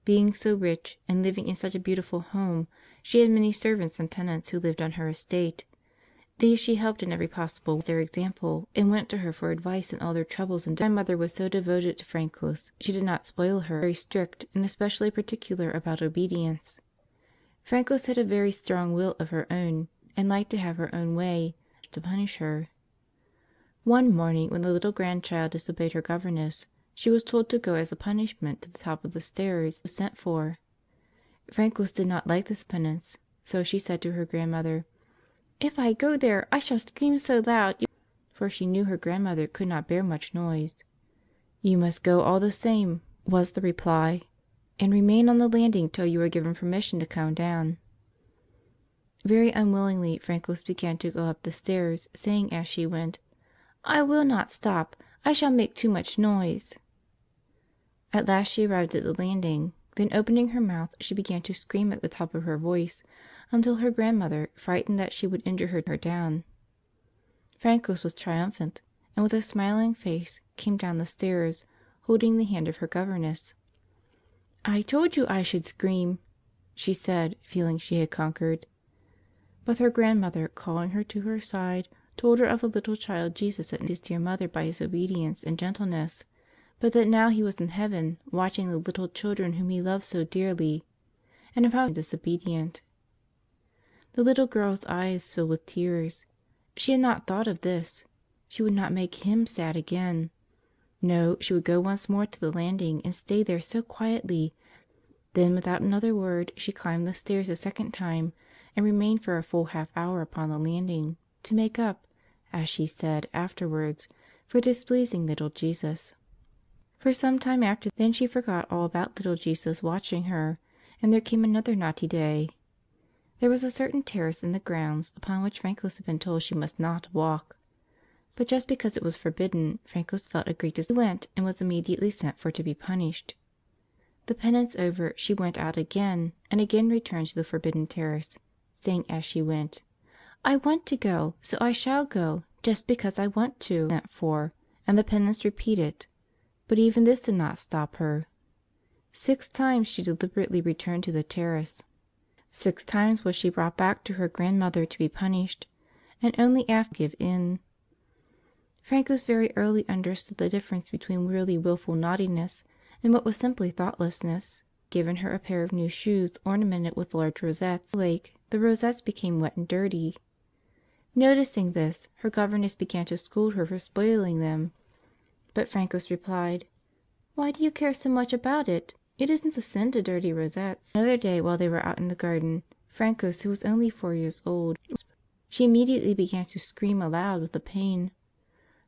Being so rich and living in such a beautiful home, she had many servants and tenants who lived on her estate. These she helped in every possible way by their example, and went to her for advice in all their troubles. And grandmother was so devoted to Francos, she did not spoil her, very strict and especially particular about obedience. Francos had a very strong will of her own, and liked to have her own way, to punish her. One morning, when the little grandchild disobeyed her governess, she was told to go as a punishment to the top of the stairs, was sent for. Francos did not like this penance, so she said to her grandmother, "If I go there, I shall scream so loud," for she knew her grandmother could not bear much noise. "You must go all the same," was the reply, "and remain on the landing till you are given permission to come down." Very unwillingly Francos began to go up the stairs, saying as she went, "I will not stop. I shall make too much noise." At last she arrived at the landing. Then opening her mouth, she began to scream at the top of her voice, until her grandmother, frightened that she would injure her, down. Francos was triumphant, and with a smiling face came down the stairs, holding the hand of her governess. "I told you I should scream," she said, feeling she had conquered. But her grandmother, calling her to her side, told her of the little child Jesus that his dear mother by his obedience and gentleness, but that now he was in heaven watching the little children whom he loved so dearly, and of how they were disobedient. The little girl's eyes filled with tears. She had not thought of this. She would not make him sad again. No, she would go once more to the landing and stay there so quietly. Then without another word she climbed the stairs a second time and remained for a full half-hour upon the landing, to make up, as she said afterwards, for displeasing little Jesus. For some time after then she forgot all about little Jesus watching her, and there came another naughty day. There was a certain terrace in the grounds upon which Francos had been told she must not walk. But just because it was forbidden, Francos felt a great disgust. She went and was immediately sent for to be punished. The penance over, she went out again, and again returned to the forbidden terrace, saying as she went, "I want to go, so I shall go, just because I want to," sent for, and the penance repeated. But even this did not stop her. 6 times she deliberately returned to the terrace. 6 times was she brought back to her grandmother to be punished, and only after give in. Francos very early understood the difference between really wilful naughtiness and what was simply thoughtlessness. Given her a pair of new shoes ornamented with large rosettes. The rosettes became wet and dirty. Noticing this, her governess began to scold her for spoiling them. But Francos replied, "Why do you care so much about it? It isn't a sin to dirty rosettes." Another day, while they were out in the garden, Francos, who was only 4 years old, she immediately began to scream aloud with the pain.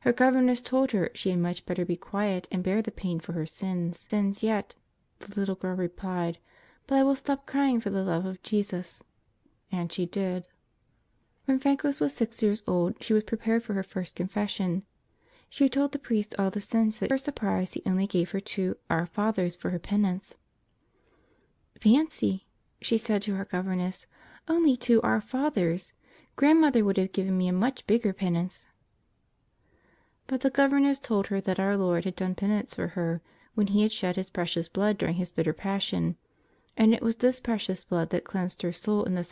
Her governess told her she had much better be quiet and bear the pain for her sins. "Sins yet," the little girl replied, "but I will stop crying for the love of Jesus." And she did. When Francos was 6 years old, she was prepared for her first confession. She told the priest all the sins that, to her surprise, he only gave her 2 Our Fathers for her penance. "Fancy," she said to her governess, "only 2 Our Fathers! Grandmother would have given me a much bigger penance." But the governess told her that Our Lord had done penance for her when He had shed His precious blood during His bitter passion, and it was this precious blood that cleansed her soul in the